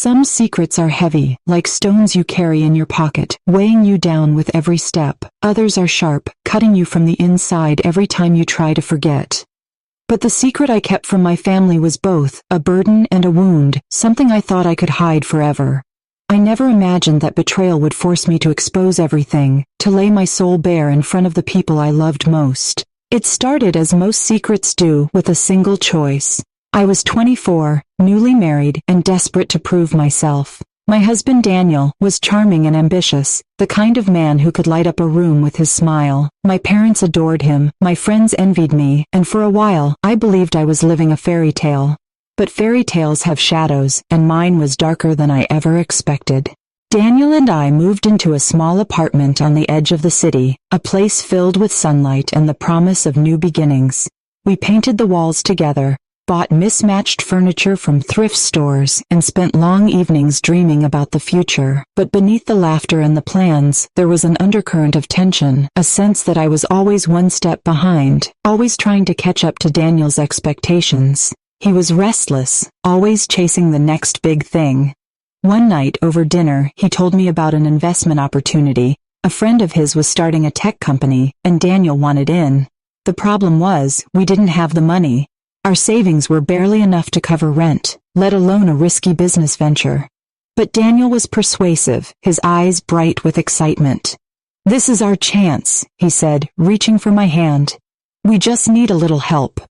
Some secrets are heavy, like stones you carry in your pocket, weighing you down with every step. Others are sharp, cutting you from the inside every time you try to forget. But the secret I kept from my family was both a burden and a wound, something I thought I could hide forever. I never imagined that betrayal would force me to expose everything, to lay my soul bare in front of the people I loved most. It started as most secrets do, with a single choice. I was 24, newly married, and desperate to prove myself. My husband Daniel was charming and ambitious, the kind of man who could light up a room with his smile. My parents adored him, my friends envied me, and for a while, I believed I was living a fairy tale. But fairy tales have shadows, and mine was darker than I ever expected. Daniel and I moved into a small apartment on the edge of the city, a place filled with sunlight and the promise of new beginnings. We painted the walls together, bought mismatched furniture from thrift stores, and spent long evenings dreaming about the future. But beneath the laughter and the plans, there was an undercurrent of tension, a sense that I was always one step behind, always trying to catch up to Daniel's expectations. He was restless, always chasing the next big thing. One night over dinner, he told me about an investment opportunity. A friend of his was starting a tech company, and Daniel wanted in. The problem was, we didn't have the money. Our savings were barely enough to cover rent, let alone a risky business venture. But Daniel was persuasive, his eyes bright with excitement. "This is our chance," he said, reaching for my hand. "We just need a little help."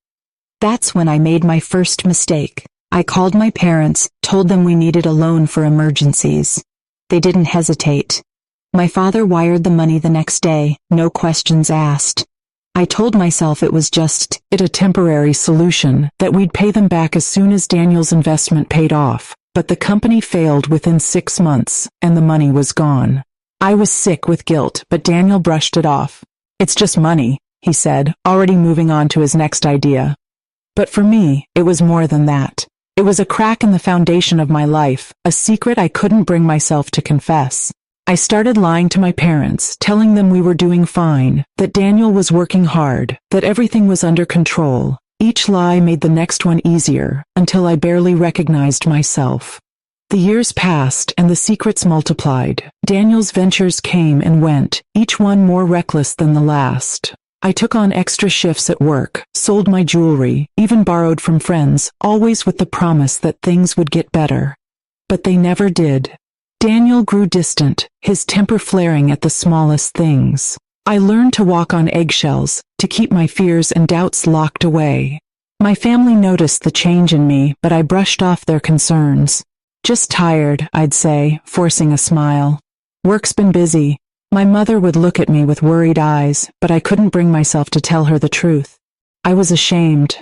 That's when I made my first mistake. I called my parents, told them we needed a loan for emergencies. They didn't hesitate. My father wired the money the next day, no questions asked. I told myself it was just a temporary solution, that we'd pay them back as soon as Daniel's investment paid off. But the company failed within 6 months, and the money was gone. I was sick with guilt, but Daniel brushed it off. "It's just money," he said, already moving on to his next idea. But for me, it was more than that. It was a crack in the foundation of my life, a secret I couldn't bring myself to confess. I started lying to my parents, telling them we were doing fine, that Daniel was working hard, that everything was under control. Each lie made the next one easier, until I barely recognized myself. The years passed, and the secrets multiplied. Daniel's ventures came and went, each one more reckless than the last. I took on extra shifts at work, sold my jewelry, even borrowed from friends, always with the promise that things would get better. But they never did. Daniel grew distant, his temper flaring at the smallest things. I learned to walk on eggshells, to keep my fears and doubts locked away. My family noticed the change in me, but I brushed off their concerns. "Just tired," I'd say, forcing a smile. "Work's been busy." My mother would look at me with worried eyes, but I couldn't bring myself to tell her the truth. I was ashamed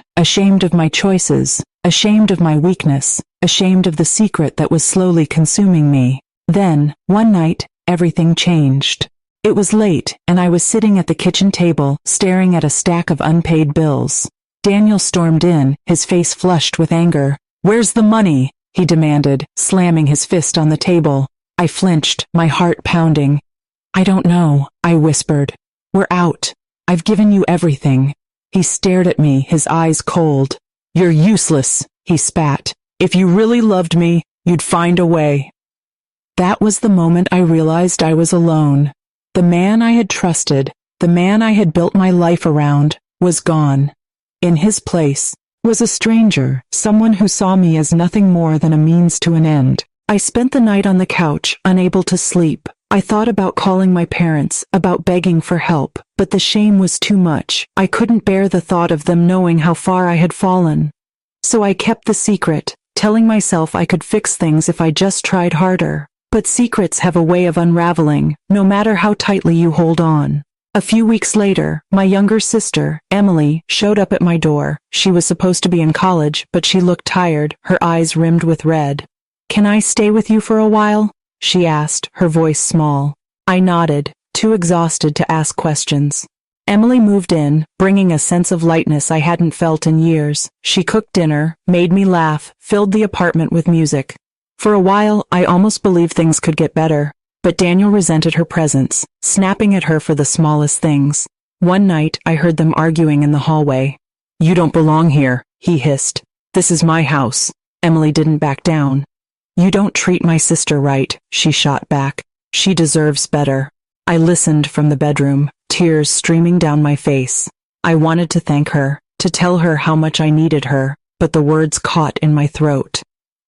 of my choices, ashamed of my weakness, ashamed of the secret that was slowly consuming me. Then, one night, everything changed. It was late, and I was sitting at the kitchen table, staring at a stack of unpaid bills. Daniel stormed in, his face flushed with anger. "Where's the money?" he demanded, slamming his fist on the table. I flinched, my heart pounding. "I don't know," I whispered. "We're out. I've given you everything." He stared at me, his eyes cold. "You're useless," he spat. "If you really loved me, you'd find a way." That was the moment I realized I was alone. The man I had trusted, the man I had built my life around, was gone. In his place was a stranger, someone who saw me as nothing more than a means to an end. I spent the night on the couch, unable to sleep. I thought about calling my parents, about begging for help, but the shame was too much. I couldn't bear the thought of them knowing how far I had fallen. So I kept the secret, telling myself I could fix things if I just tried harder. But secrets have a way of unraveling, no matter how tightly you hold on. A few weeks later, my younger sister, Emily, showed up at my door. She was supposed to be in college, but she looked tired, her eyes rimmed with red. "Can I stay with you for a while?" she asked, her voice small. I nodded, too exhausted to ask questions. Emily moved in, bringing a sense of lightness I hadn't felt in years. She cooked dinner, made me laugh, filled the apartment with music. For a while, I almost believed things could get better, but Daniel resented her presence, snapping at her for the smallest things. One night, I heard them arguing in the hallway. "You don't belong here," he hissed. "This is my house." Emily didn't back down. "You don't treat my sister right," she shot back. "She deserves better." I listened from the bedroom, tears streaming down my face. I wanted to thank her, to tell her how much I needed her, but the words caught in my throat.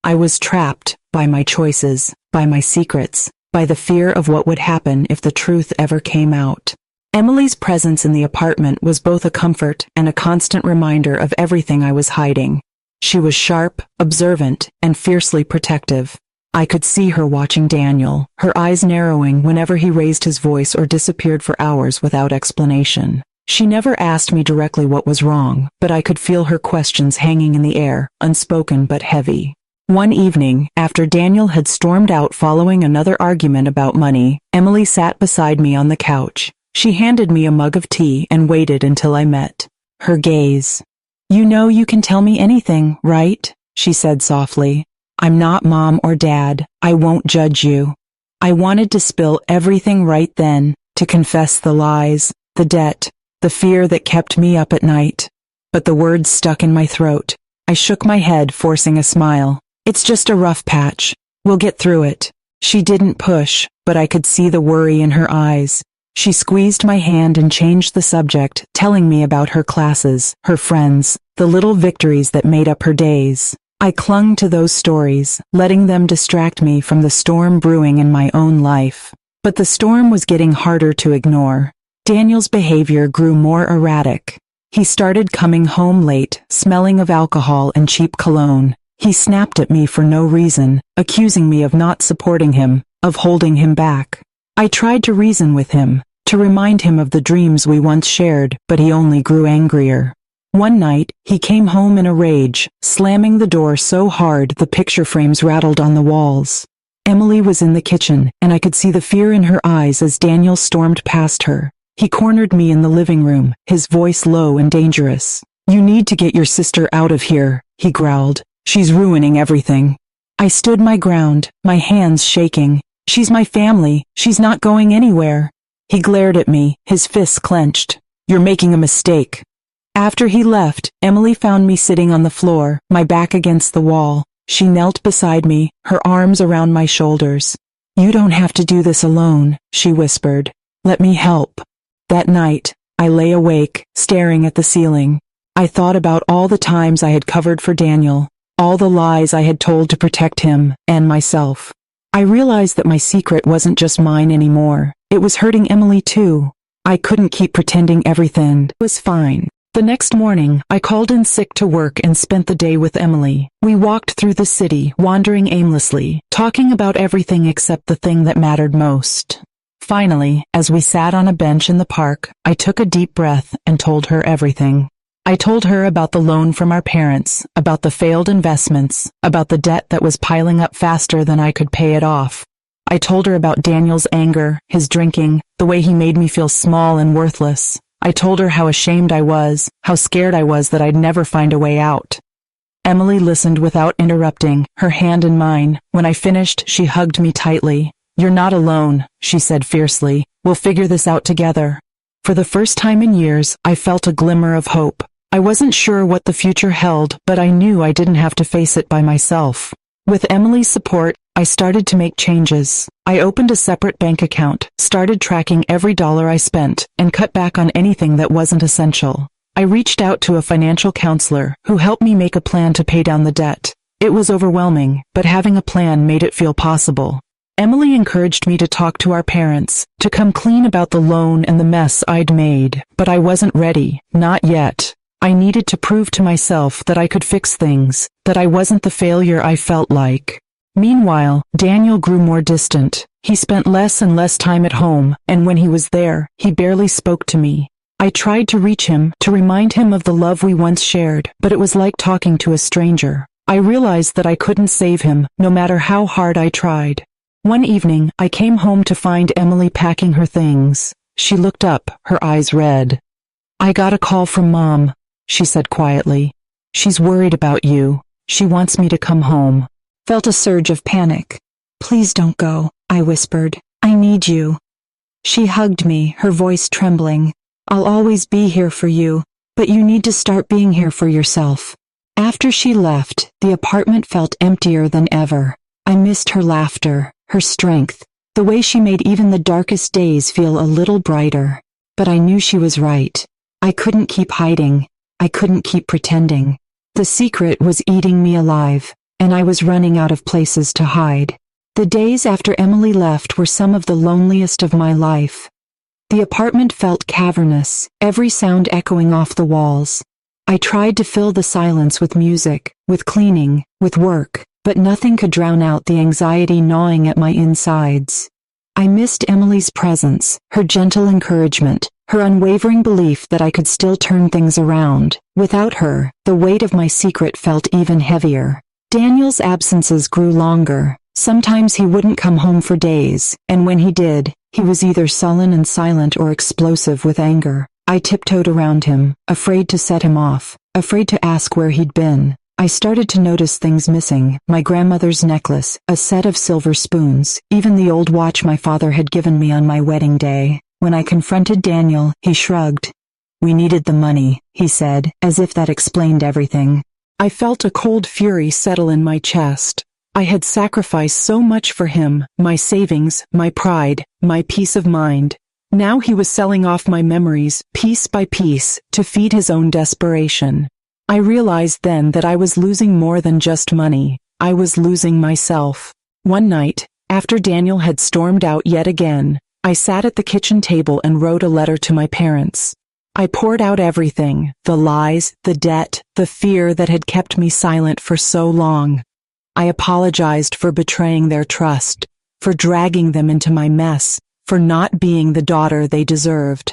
I was trapped by my choices, by my secrets, by the fear of what would happen if the truth ever came out. Emily's presence in the apartment was both a comfort and a constant reminder of everything I was hiding. She was sharp, observant, and fiercely protective. I could see her watching Daniel, her eyes narrowing whenever he raised his voice or disappeared for hours without explanation. She never asked me directly what was wrong, but I could feel her questions hanging in the air, unspoken but heavy. One evening, after Daniel had stormed out following another argument about money, Emily sat beside me on the couch. She handed me a mug of tea and waited until I met her gaze. "You know you can tell me anything, right?" she said softly. "I'm not mom or dad. I won't judge you." I wanted to spill everything right then, to confess the lies, the debt, the fear that kept me up at night. But the words stuck in my throat. I shook my head, forcing a smile. "It's just a rough patch. We'll get through it." She didn't push, but I could see the worry in her eyes. She squeezed my hand and changed the subject, telling me about her classes, her friends, the little victories that made up her days. I clung to those stories, letting them distract me from the storm brewing in my own life. But the storm was getting harder to ignore. Daniel's behavior grew more erratic. He started coming home late, smelling of alcohol and cheap cologne. He snapped at me for no reason, accusing me of not supporting him, of holding him back. I tried to reason with him, to remind him of the dreams we once shared, but he only grew angrier. One night, he came home in a rage, slamming the door so hard the picture frames rattled on the walls. Emily was in the kitchen, and I could see the fear in her eyes as Daniel stormed past her. He cornered me in the living room, his voice low and dangerous. "You need to get your sister out of here," he growled. "She's ruining everything." I stood my ground, my hands shaking. "She's my family. She's not going anywhere." He glared at me, his fists clenched. "You're making a mistake." After he left, Emily found me sitting on the floor, my back against the wall. She knelt beside me, her arms around my shoulders. "You don't have to do this alone," she whispered. "Let me help." That night, I lay awake, staring at the ceiling. I thought about all the times I had covered for Daniel, all the lies I had told to protect him and myself. I realized that my secret wasn't just mine anymore. It was hurting Emily too. I couldn't keep pretending everything was fine. The next morning, I called in sick to work and spent the day with Emily. We walked through the city, wandering aimlessly, talking about everything except the thing that mattered most. Finally, as we sat on a bench in the park, I took a deep breath and told her everything. I told her about the loan from our parents, about the failed investments, about the debt that was piling up faster than I could pay it off. I told her about Daniel's anger, his drinking, the way he made me feel small and worthless. I told her how ashamed I was, how scared I was that I'd never find a way out. Emily listened without interrupting, her hand in mine. When I finished, she hugged me tightly. "You're not alone," she said fiercely. "We'll figure this out together." For the first time in years, I felt a glimmer of hope. I wasn't sure what the future held, but I knew I didn't have to face it by myself. With Emily's support, I started to make changes. I opened a separate bank account, started tracking every dollar I spent, and cut back on anything that wasn't essential. I reached out to a financial counselor, who helped me make a plan to pay down the debt. It was overwhelming, but having a plan made it feel possible. Emily encouraged me to talk to our parents, to come clean about the loan and the mess I'd made, but I wasn't ready, not yet. I needed to prove to myself that I could fix things, that I wasn't the failure I felt like. Meanwhile, Daniel grew more distant. He spent less and less time at home, and when he was there, he barely spoke to me. I tried to reach him, to remind him of the love we once shared, but it was like talking to a stranger. I realized that I couldn't save him, no matter how hard I tried. One evening, I came home to find Emily packing her things. She looked up, her eyes red. "I got a call from Mom," she said quietly. "She's worried about you. She wants me to come home." Felt a surge of panic. "Please don't go," I whispered. "I need you." She hugged me, her voice trembling. "I'll always be here for you, but you need to start being here for yourself." After she left, the apartment felt emptier than ever. I missed her laughter, her strength, the way she made even the darkest days feel a little brighter. But I knew she was right. I couldn't keep hiding. I couldn't keep pretending. The secret was eating me alive, and I was running out of places to hide. The days after Emily left were some of the loneliest of my life. The apartment felt cavernous, every sound echoing off the walls. I tried to fill the silence with music, with cleaning, with work, but nothing could drown out the anxiety gnawing at my insides. I missed Emily's presence, her gentle encouragement, her unwavering belief that I could still turn things around. Without her, the weight of my secret felt even heavier. Daniel's absences grew longer. Sometimes he wouldn't come home for days, and when he did, he was either sullen and silent or explosive with anger. I tiptoed around him, afraid to set him off, afraid to ask where he'd been. I started to notice things missing: my grandmother's necklace, a set of silver spoons, even the old watch my father had given me on my wedding day. When I confronted Daniel, he shrugged. "We needed the money," he said, as if that explained everything. I felt a cold fury settle in my chest. I had sacrificed so much for him, my savings, my pride, my peace of mind. Now he was selling off my memories, piece by piece, to feed his own desperation. I realized then that I was losing more than just money. I was losing myself. One night, after Daniel had stormed out yet again, I sat at the kitchen table and wrote a letter to my parents. I poured out everything: the lies, the debt, the fear that had kept me silent for so long. I apologized for betraying their trust, for dragging them into my mess, for not being the daughter they deserved.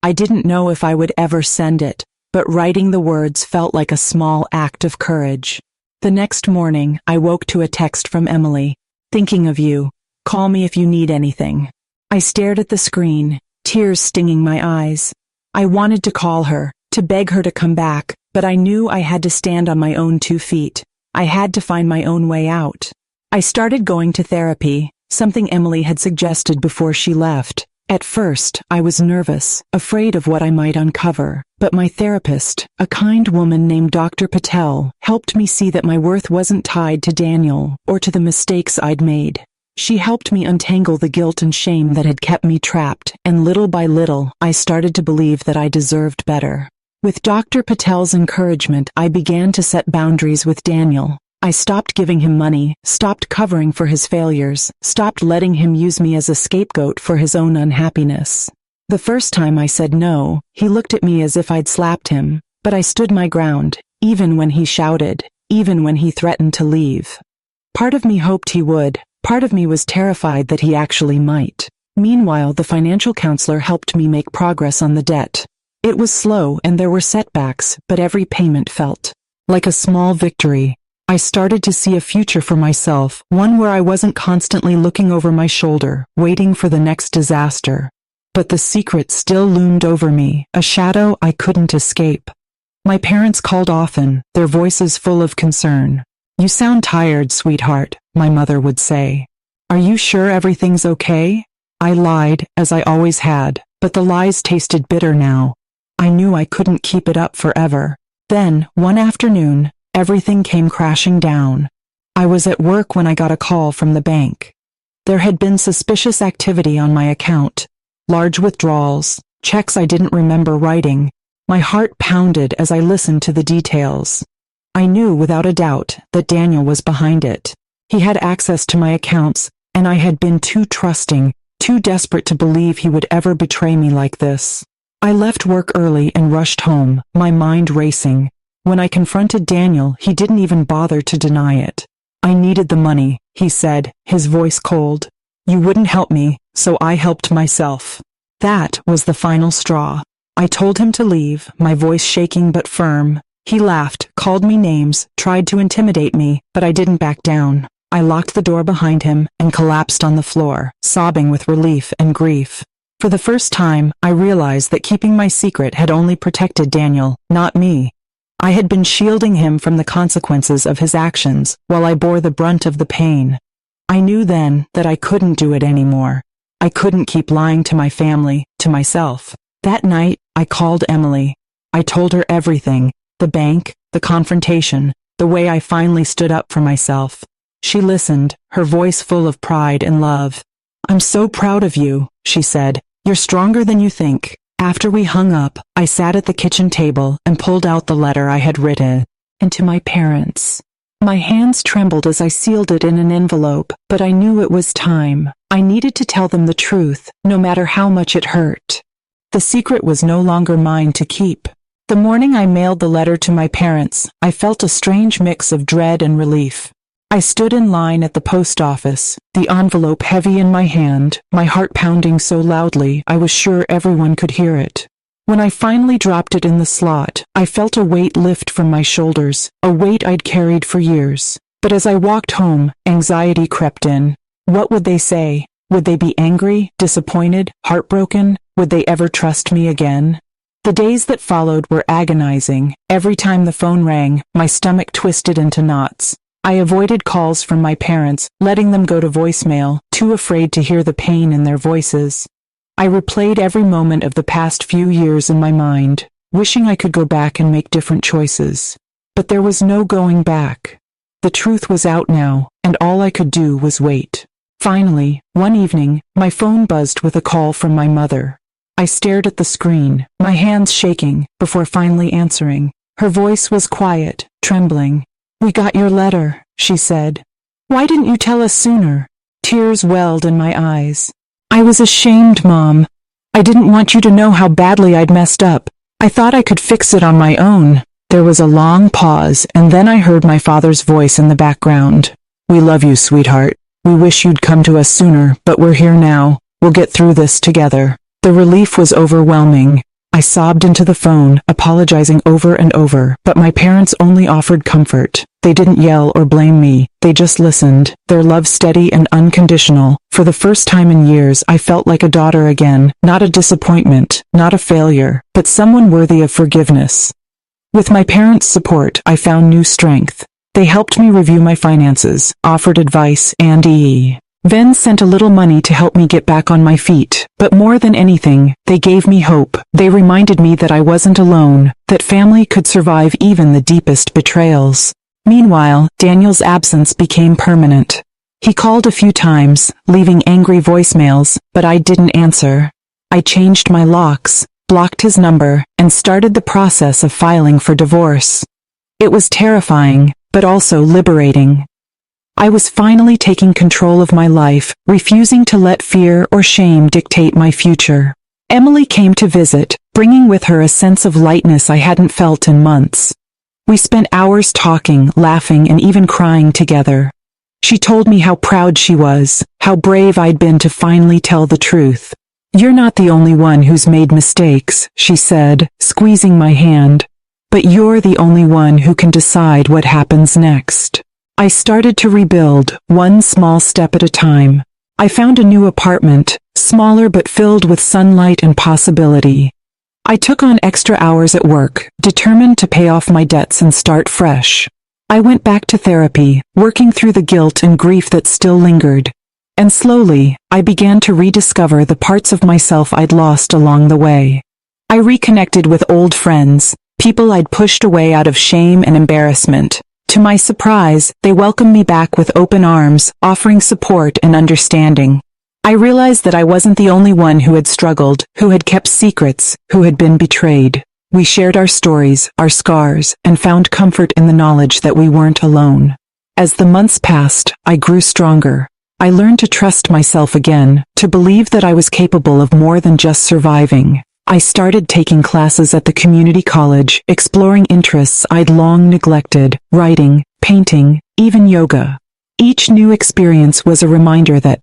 I didn't know if I would ever send it, but writing the words felt like a small act of courage. The next morning, I woke to a text from Emily. "Thinking of you. Call me if you need anything." I stared at the screen, tears stinging my eyes. I wanted to call her, to beg her to come back, but I knew I had to stand on my own 2 feet. I had to find my own way out. I started going to therapy, something Emily had suggested before she left. At first, I was nervous, afraid of what I might uncover, but my therapist, a kind woman named Dr. Patel, helped me see that my worth wasn't tied to Daniel or to the mistakes I'd made. She helped me untangle the guilt and shame that had kept me trapped, and little by little, I started to believe that I deserved better. With Dr. Patel's encouragement, I began to set boundaries with Daniel. I stopped giving him money, stopped covering for his failures, stopped letting him use me as a scapegoat for his own unhappiness. The first time I said no, he looked at me as if I'd slapped him, but I stood my ground, even when he shouted, even when he threatened to leave. Part of me hoped he would, part of me was terrified that he actually might. Meanwhile, the financial counselor helped me make progress on the debt. It was slow and there were setbacks, but every payment felt like a small victory. I started to see a future for myself, one where I wasn't constantly looking over my shoulder, waiting for the next disaster. But the secret still loomed over me, a shadow I couldn't escape. My parents called often, their voices full of concern. "You sound tired, sweetheart," my mother would say. "Are you sure everything's okay?" I lied, as I always had, but the lies tasted bitter now. I knew I couldn't keep it up forever. Then, one afternoon, everything came crashing down. I was at work when I got a call from the bank. There had been suspicious activity on my account. Large withdrawals, checks I didn't remember writing. My heart pounded as I listened to the details. I knew without a doubt that Daniel was behind it. He had access to my accounts, and I had been too trusting, too desperate to believe he would ever betray me like this. I left work early and rushed home, my mind racing. When I confronted Daniel, he didn't even bother to deny it. "I needed the money," he said, his voice cold. "You wouldn't help me, so I helped myself." That was the final straw. I told him to leave, my voice shaking but firm. He laughed, called me names, tried to intimidate me, but I didn't back down. I locked the door behind him and collapsed on the floor, sobbing with relief and grief. For the first time, I realized that keeping my secret had only protected Daniel, not me. I had been shielding him from the consequences of his actions, while I bore the brunt of the pain. I knew then that I couldn't do it anymore. I couldn't keep lying to my family, to myself. That night, I called Emily. I told her everything: the bank, the confrontation, the way I finally stood up for myself. She listened, her voice full of pride and love. "I'm so proud of you," she said. "You're stronger than you think." After we hung up, I sat at the kitchen table and pulled out the letter I had written. And to my parents. My hands trembled as I sealed it in an envelope, but I knew it was time. I needed to tell them the truth, no matter how much it hurt. The secret was no longer mine to keep. The morning I mailed the letter to my parents, I felt a strange mix of dread and relief. I stood in line at the post office, the envelope heavy in my hand, my heart pounding so loudly I was sure everyone could hear it. When I finally dropped it in the slot, I felt a weight lift from my shoulders, a weight I'd carried for years. But as I walked home, anxiety crept in. What would they say? Would they be angry, disappointed, heartbroken? Would they ever trust me again? The days that followed were agonizing. Every time the phone rang, my stomach twisted into knots. I avoided calls from my parents, letting them go to voicemail, too afraid to hear the pain in their voices. I replayed every moment of the past few years in my mind, wishing I could go back and make different choices. But there was no going back. The truth was out now, and all I could do was wait. Finally, one evening, my phone buzzed with a call from my mother. I stared at the screen, my hands shaking, before finally answering. Her voice was quiet, trembling. "We got your letter," she said. "Why didn't you tell us sooner?" Tears welled in my eyes. "I was ashamed, Mom. I didn't want you to know how badly I'd messed up. I thought I could fix it on my own." There was a long pause, and then I heard my father's voice in the background. "We love you, sweetheart. We wish you'd come to us sooner, but we're here now. We'll get through this together." The relief was overwhelming. I sobbed into the phone, apologizing over and over, but my parents only offered comfort. They didn't yell or blame me, they just listened, their love steady and unconditional. For the first time in years, I felt like a daughter again, not a disappointment, not a failure, but someone worthy of forgiveness. With my parents' support, I found new strength. They helped me review my finances, offered advice, and even sent a little money to help me get back on my feet. But more than anything, they gave me hope. They reminded me that I wasn't alone, that family could survive even the deepest betrayals. Meanwhile, Daniel's absence became permanent. He called a few times, leaving angry voicemails, but I didn't answer. I changed my locks, blocked his number, and started the process of filing for divorce. It was terrifying, but also liberating. I was finally taking control of my life, refusing to let fear or shame dictate my future. Emily came to visit, bringing with her a sense of lightness I hadn't felt in months. We spent hours talking, laughing, and even crying together. She told me how proud she was, how brave I'd been to finally tell the truth. "You're not the only one who's made mistakes," she said, squeezing my hand. "But you're the only one who can decide what happens next." I started to rebuild, one small step at a time. I found a new apartment, smaller but filled with sunlight and possibility. I took on extra hours at work, determined to pay off my debts and start fresh. I went back to therapy, working through the guilt and grief that still lingered. And slowly, I began to rediscover the parts of myself I'd lost along the way. I reconnected with old friends, people I'd pushed away out of shame and embarrassment. To my surprise, they welcomed me back with open arms, offering support and understanding. I realized that I wasn't the only one who had struggled, who had kept secrets, who had been betrayed. We shared our stories, our scars, and found comfort in the knowledge that we weren't alone. As the months passed, I grew stronger. I learned to trust myself again, to believe that I was capable of more than just surviving. I started taking classes at the community college, exploring interests I'd long neglected, writing, painting, even yoga. Each new experience was a reminder that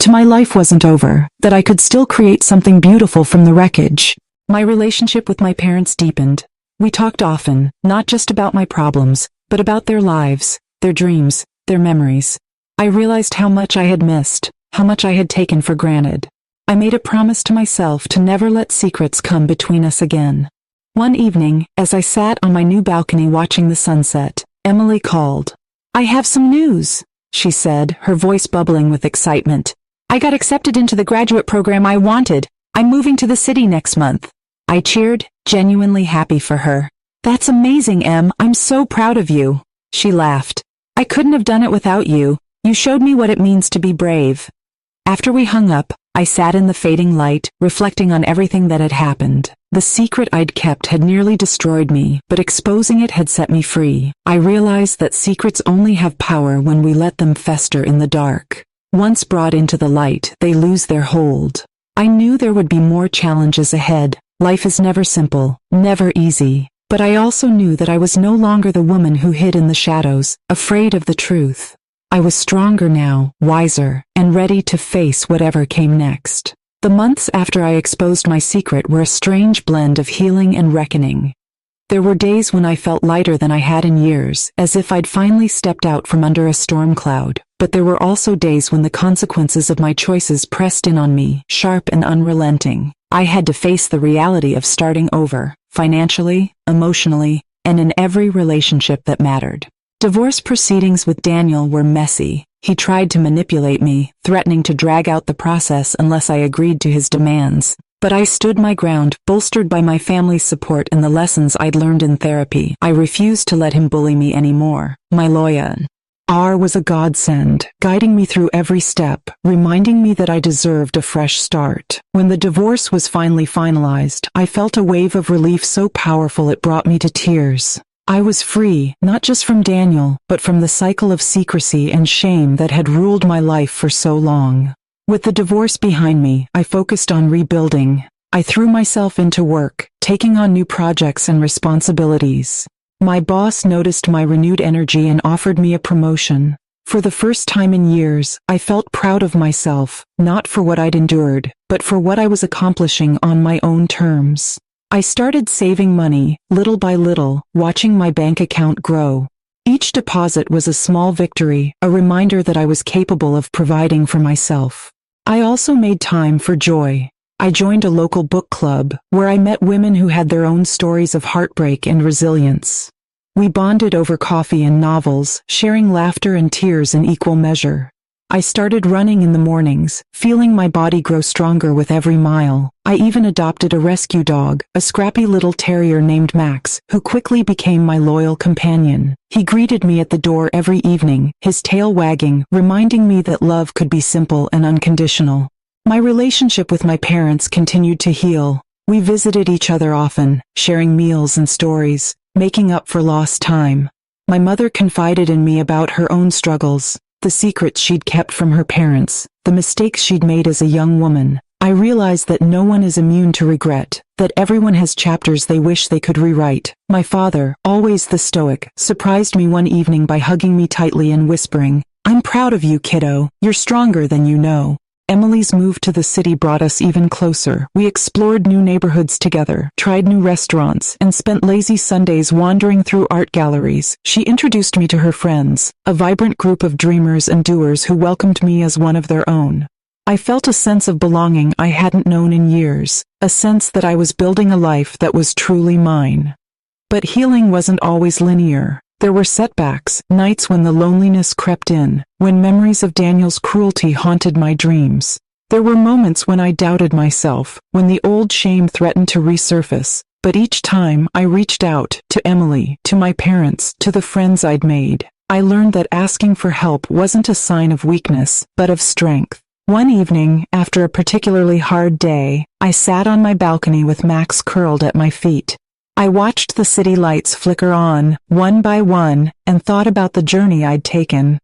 my life wasn't over, that I could still create something beautiful from the wreckage. My relationship with my parents deepened. We talked often, not just about my problems, but about their lives, their dreams, their memories. I realized how much I had missed, how much I had taken for granted. I made a promise to myself to never let secrets come between us again. One evening, as I sat on my new balcony watching the sunset, Emily called. "I have some news," she said, her voice bubbling with excitement. "I got accepted into the graduate program I wanted. I'm moving to the city next month." I cheered, genuinely happy for her. "That's amazing, Em. I'm so proud of you." She laughed. I couldn't have done it without you. You showed me what it means to be brave. After we hung up, I sat in the fading light, reflecting on everything that had happened. The secret I'd kept had nearly destroyed me, but exposing it had set me free. I realized that secrets only have power when we let them fester in the dark. Once brought into the light, they lose their hold. I knew there would be more challenges ahead. Life is never simple, never easy. But I also knew that I was no longer the woman who hid in the shadows, afraid of the truth. I was stronger now, wiser, and ready to face whatever came next. The months after I exposed my secret were a strange blend of healing and reckoning. There were days when I felt lighter than I had in years, as if I'd finally stepped out from under a storm cloud. But there were also days when the consequences of my choices pressed in on me, sharp and unrelenting. I had to face the reality of starting over, financially, emotionally, and in every relationship that mattered. Divorce proceedings with Daniel were messy. He tried to manipulate me, threatening to drag out the process unless I agreed to his demands. But I stood my ground, bolstered by my family's support and the lessons I'd learned in therapy. I refused to let him bully me anymore. My lawyer was a godsend, guiding me through every step, reminding me that I deserved a fresh start. When the divorce was finally finalized, I felt a wave of relief so powerful it brought me to tears. I was free, not just from Daniel, but from the cycle of secrecy and shame that had ruled my life for so long. With the divorce behind me, I focused on rebuilding. I threw myself into work, taking on new projects and responsibilities. My boss noticed my renewed energy and offered me a promotion. For the first time in years, I felt proud of myself, not for what I'd endured, but for what I was accomplishing on my own terms. I started saving money, little by little, watching my bank account grow. Each deposit was a small victory, a reminder that I was capable of providing for myself. I also made time for joy. I joined a local book club, where I met women who had their own stories of heartbreak and resilience. We bonded over coffee and novels, sharing laughter and tears in equal measure. I started running in the mornings, feeling my body grow stronger with every mile. I even adopted a rescue dog, a scrappy little terrier named Max, who quickly became my loyal companion. He greeted me at the door every evening, his tail wagging, reminding me that love could be simple and unconditional. My relationship with my parents continued to heal. We visited each other often, sharing meals and stories, making up for lost time. My mother confided in me about her own struggles, the secrets she'd kept from her parents, the mistakes she'd made as a young woman. I realized that no one is immune to regret, that everyone has chapters they wish they could rewrite. My father, always the stoic, surprised me one evening by hugging me tightly and whispering, "I'm proud of you, kiddo. You're stronger than you know." Emily's move to the city brought us even closer. We explored new neighborhoods together, tried new restaurants, and spent lazy Sundays wandering through art galleries. She introduced me to her friends, a vibrant group of dreamers and doers who welcomed me as one of their own. I felt a sense of belonging I hadn't known in years, a sense that I was building a life that was truly mine. But healing wasn't always linear. There were setbacks, nights when the loneliness crept in, when memories of Daniel's cruelty haunted my dreams. There were moments when I doubted myself, when the old shame threatened to resurface. But each time I reached out, to Emily, to my parents, to the friends I'd made, I learned that asking for help wasn't a sign of weakness, but of strength. One evening, after a particularly hard day, I sat on my balcony with Max curled at my feet. I watched the city lights flicker on, one by one, and thought about the journey I'd taken.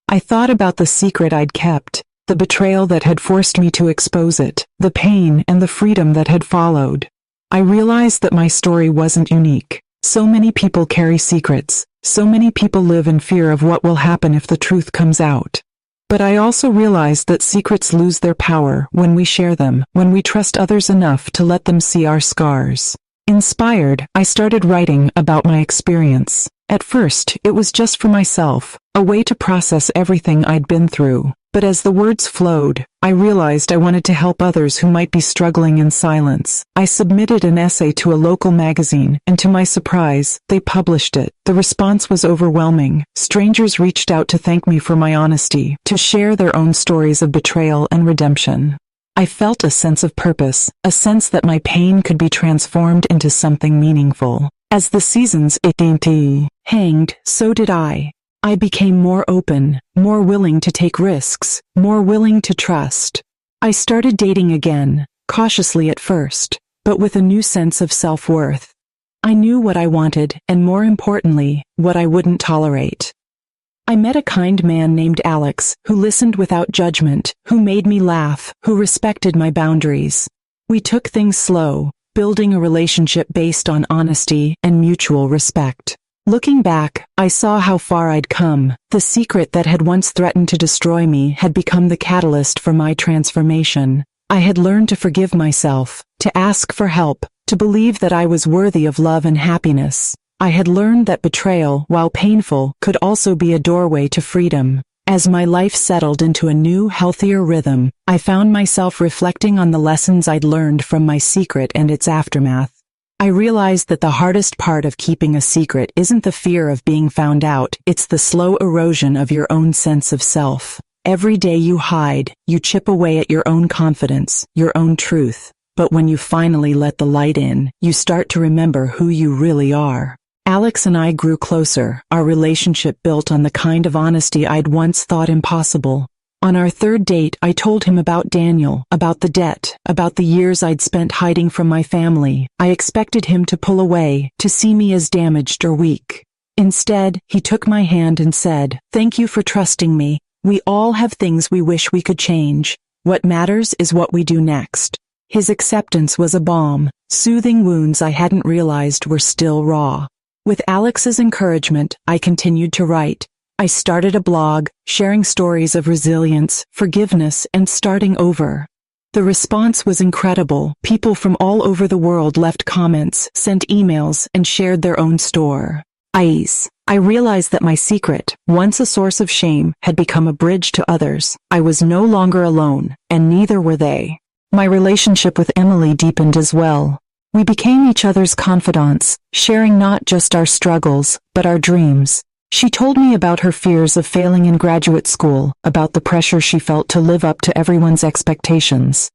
I thought about the secret I'd kept, the betrayal that had forced me to expose it, the pain and the freedom that had followed. I realized that my story wasn't unique. So many people carry secrets. So many people live in fear of what will happen if the truth comes out. But I also realized that secrets lose their power when we share them, when we trust others enough to let them see our scars. Inspired, I started writing about my experience. At first, it was just for myself, a way to process everything I'd been through. But as the words flowed, I realized I wanted to help others who might be struggling in silence. I submitted an essay to a local magazine, and to my surprise, they published it. The response was overwhelming. Strangers reached out to thank me for my honesty, to share their own stories of betrayal and redemption. I felt a sense of purpose, a sense that my pain could be transformed into something meaningful. As the seasons hanged, so did I. I became more open, more willing to take risks, more willing to trust. I started dating again, cautiously at first, but with a new sense of self-worth. I knew what I wanted, and more importantly, what I wouldn't tolerate. I met a kind man named Alex, who listened without judgment, who made me laugh, who respected my boundaries. We took things slow, building a relationship based on honesty and mutual respect. Looking back, I saw how far I'd come. The secret that had once threatened to destroy me had become the catalyst for my transformation. I had learned to forgive myself, to ask for help, to believe that I was worthy of love and happiness. I had learned that betrayal, while painful, could also be a doorway to freedom. As my life settled into a new, healthier rhythm, I found myself reflecting on the lessons I'd learned from my secret and its aftermath. I realized that the hardest part of keeping a secret isn't the fear of being found out, it's the slow erosion of your own sense of self. Every day you hide, you chip away at your own confidence, your own truth. But when you finally let the light in, you start to remember who you really are. Alex and I grew closer, our relationship built on the kind of honesty I'd once thought impossible. On our third date, I told him about Daniel, about the debt, about the years I'd spent hiding from my family. I expected him to pull away, to see me as damaged or weak. Instead, he took my hand and said, "Thank you for trusting me. We all have things we wish we could change. What matters is what we do next." His acceptance was a balm, soothing wounds I hadn't realized were still raw. With Alex's encouragement, I continued to write. I started a blog, sharing stories of resilience, forgiveness, and starting over. The response was incredible. People from all over the world left comments, sent emails, and shared their own story. I realized that my secret, once a source of shame, had become a bridge to others. I was no longer alone, and neither were they. My relationship with Emily deepened as well. We became each other's confidants, sharing not just our struggles, but our dreams. She told me about her fears of failing in graduate school, about the pressure she felt to live up to everyone's expectations.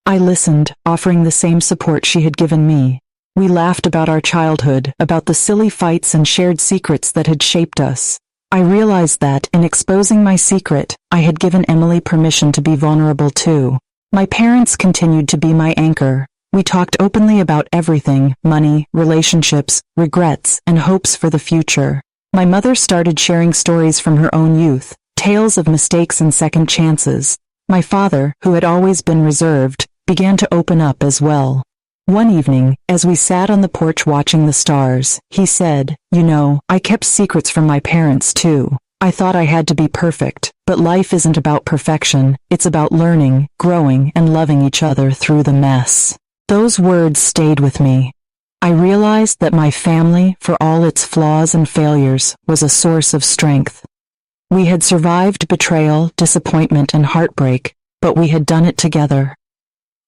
I listened, offering the same support she had given me. We laughed about our childhood, about the silly fights and shared secrets that had shaped us. I realized that, in exposing my secret, I had given Emily permission to be vulnerable too. My parents continued to be my anchor. We talked openly about everything: money, relationships, regrets, and hopes for the future. My mother started sharing stories from her own youth, tales of mistakes and second chances. My father, who had always been reserved, began to open up as well. One evening, as we sat on the porch watching the stars, he said, "You know, I kept secrets from my parents too. I thought I had to be perfect, but life isn't about perfection, it's about learning, growing, and loving each other through the mess." Those words stayed with me. I realized that my family, for all its flaws and failures, was a source of strength. We had survived betrayal, disappointment, and heartbreak, but we had done it together.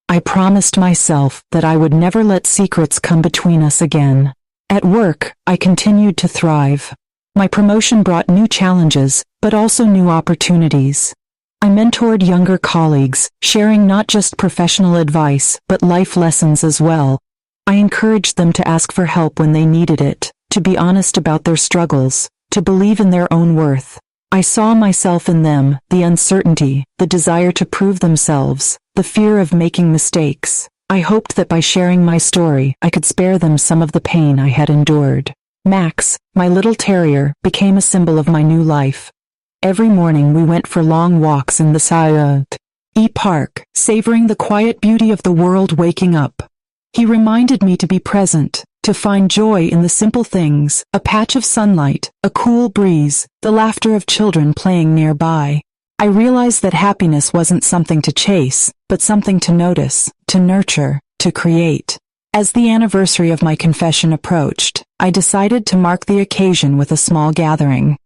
I promised myself that I would never let secrets come between us again. At work, I continued to thrive. My promotion brought new challenges, but also new opportunities. I mentored younger colleagues, sharing not just professional advice, but life lessons as well. I encouraged them to ask for help when they needed it, to be honest about their struggles, to believe in their own worth. I saw myself in them, the uncertainty, the desire to prove themselves, the fear of making mistakes. I hoped that by sharing my story, I could spare them some of the pain I had endured. Max, my little terrier, became a symbol of my new life. Every morning we went for long walks in the Saint Park, savoring the quiet beauty of the world waking up. He reminded me to be present, to find joy in the simple things: a patch of sunlight, a cool breeze, the laughter of children playing nearby. I realized that happiness wasn't something to chase, but something to notice, to nurture, to create. As the anniversary of my confession approached, I decided to mark the occasion with a small gathering.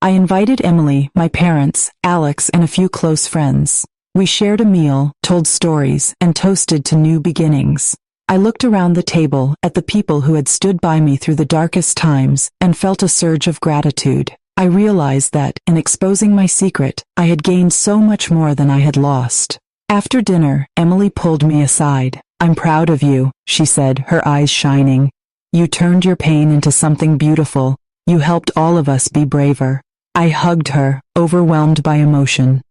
I invited Emily, my parents, Alex, and a few close friends. We shared a meal, told stories, and toasted to new beginnings. I looked around the table, at the people who had stood by me through the darkest times, and felt a surge of gratitude. I realized that, in exposing my secret, I had gained so much more than I had lost. After dinner, Emily pulled me aside. "I'm proud of you," she said, her eyes shining. "You turned your pain into something beautiful. You helped all of us be braver." I hugged her, overwhelmed by emotion.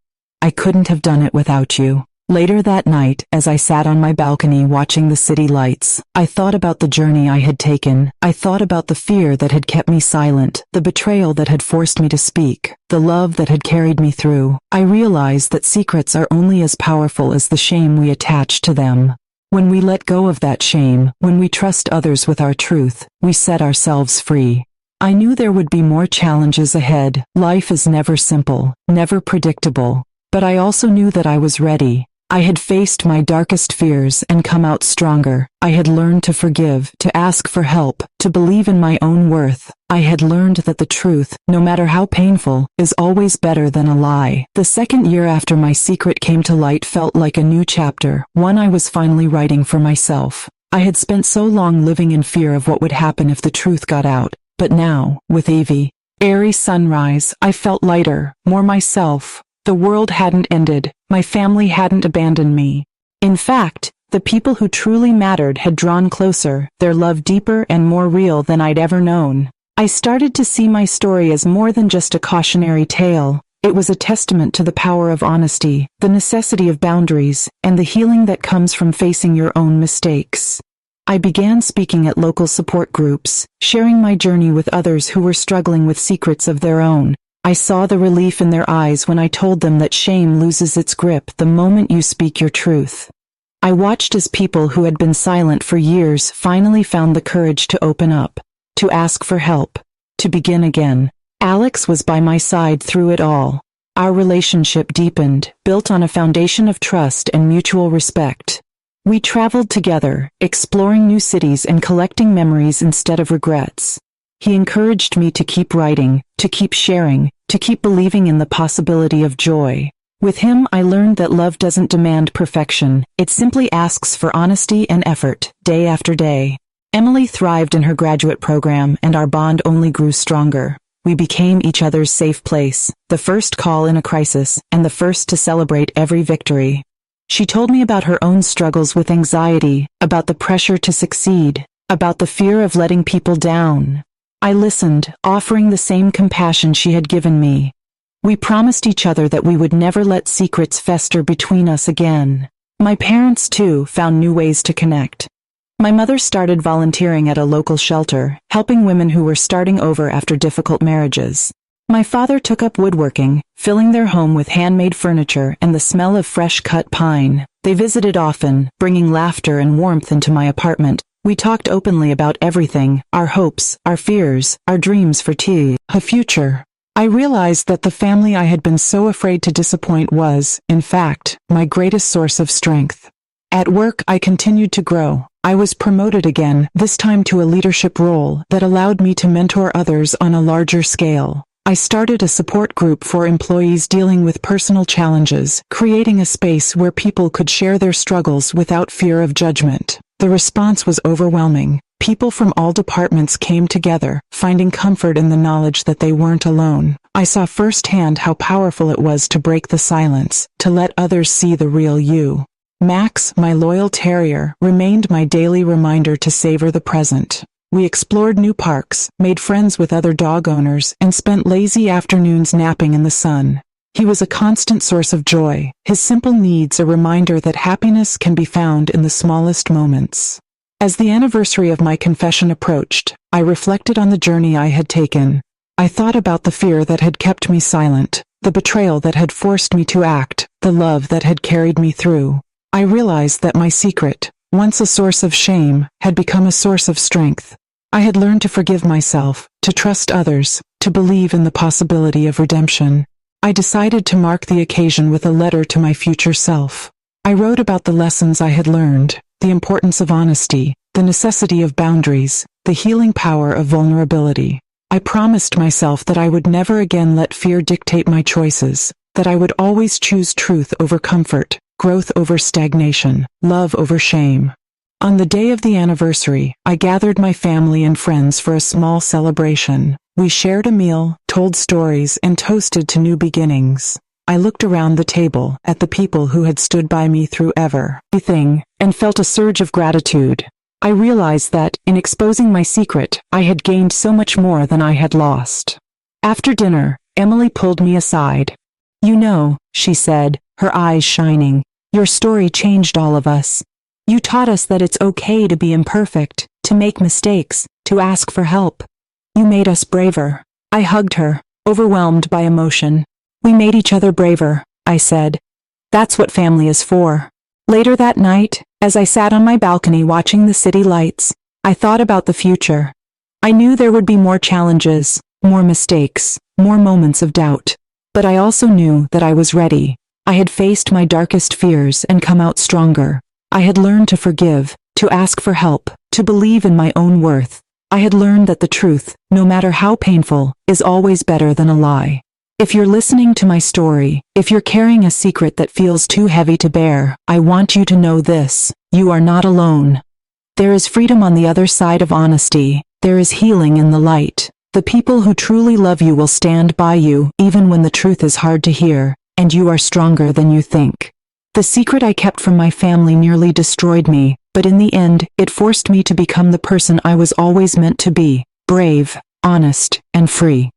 I couldn't have done it without you. Later that night, as I sat on my balcony watching the city lights, I thought about the journey I had taken. I thought about the fear that had kept me silent, the betrayal that had forced me to speak, the love that had carried me through. I realized that secrets are only as powerful as the shame we attach to them. When we let go of that shame, when we trust others with our truth, we set ourselves free. I knew there would be more challenges ahead. Life is never simple, never predictable. But I also knew that I was ready. I had faced my darkest fears and come out stronger. I had learned to forgive, to ask for help, to believe in my own worth. I had learned that the truth, no matter how painful, is always better than a lie. The second year after my secret came to light felt like a new chapter, one I was finally writing for myself. I had spent so long living in fear of what would happen if the truth got out. But now, with Evie, airy sunrise, I felt lighter, more myself. The world hadn't ended, my family hadn't abandoned me. In fact, the people who truly mattered had drawn closer, their love deeper and more real than I'd ever known. I started to see my story as more than just a cautionary tale. It was a testament to the power of honesty, the necessity of boundaries, and the healing that comes from facing your own mistakes. I began speaking at local support groups, sharing my journey with others who were struggling with secrets of their own. I saw the relief in their eyes when I told them that shame loses its grip the moment you speak your truth. I watched as people who had been silent for years finally found the courage to open up, to ask for help, to begin again. Alex was by my side through it all. Our relationship deepened, built on a foundation of trust and mutual respect. We traveled together, exploring new cities and collecting memories instead of regrets. He encouraged me to keep writing, to keep sharing, to keep believing in the possibility of joy. With him, I learned that love doesn't demand perfection. It simply asks for honesty and effort, day after day. Emily thrived in her graduate program, and our bond only grew stronger. We became each other's safe place, the first call in a crisis, and the first to celebrate every victory. She told me about her own struggles with anxiety, about the pressure to succeed, about the fear of letting people down. I listened, offering the same compassion she had given me. We promised each other that we would never let secrets fester between us again. My parents, too, found new ways to connect. My mother started volunteering at a local shelter, helping women who were starting over after difficult marriages. My father took up woodworking, filling their home with handmade furniture and the smell of fresh-cut pine. They visited often, bringing laughter and warmth into my apartment. We talked openly about everything, our hopes, our fears, our dreams for a future. I realized that the family I had been so afraid to disappoint was, in fact, my greatest source of strength. At work, I continued to grow. I was promoted again, this time to a leadership role that allowed me to mentor others on a larger scale. I started a support group for employees dealing with personal challenges, creating a space where people could share their struggles without fear of judgment. The response was overwhelming. People from all departments came together, finding comfort in the knowledge that they weren't alone. I saw firsthand how powerful it was to break the silence, to let others see the real you. Max, my loyal terrier, remained my daily reminder to savor the present. We explored new parks, made friends with other dog owners, and spent lazy afternoons napping in the sun. He was a constant source of joy, his simple needs a reminder that happiness can be found in the smallest moments. As the anniversary of my confession approached, I reflected on the journey I had taken. I thought about the fear that had kept me silent, the betrayal that had forced me to act, the love that had carried me through. I realized that my secret, once a source of shame, had become a source of strength. I had learned to forgive myself, to trust others, to believe in the possibility of redemption. I decided to mark the occasion with a letter to my future self. I wrote about the lessons I had learned, the importance of honesty, the necessity of boundaries, the healing power of vulnerability. I promised myself that I would never again let fear dictate my choices, that I would always choose truth over comfort, growth over stagnation, love over shame. On the day of the anniversary, I gathered my family and friends for a small celebration. We shared a meal, told stories, and toasted to new beginnings. I looked around the table, at the people who had stood by me through everything, and felt a surge of gratitude. I realized that, in exposing my secret, I had gained so much more than I had lost. After dinner, Emily pulled me aside. "You know," she said, her eyes shining, "your story changed all of us. You taught us that it's okay to be imperfect, to make mistakes, to ask for help. You made us braver." I hugged her, overwhelmed by emotion. "We made each other braver," I said. "That's what family is for." Later that night, as I sat on my balcony watching the city lights, I thought about the future. I knew there would be more challenges, more mistakes, more moments of doubt. But I also knew that I was ready. I had faced my darkest fears and come out stronger. I had learned to forgive, to ask for help, to believe in my own worth. I had learned that the truth, no matter how painful, is always better than a lie. If you're listening to my story, if you're carrying a secret that feels too heavy to bear, I want you to know this: you are not alone. There is freedom on the other side of honesty. There is healing in the light. The people who truly love you will stand by you, even when the truth is hard to hear, and you are stronger than you think. The secret I kept from my family nearly destroyed me, but in the end, it forced me to become the person I was always meant to be: brave, honest, and free.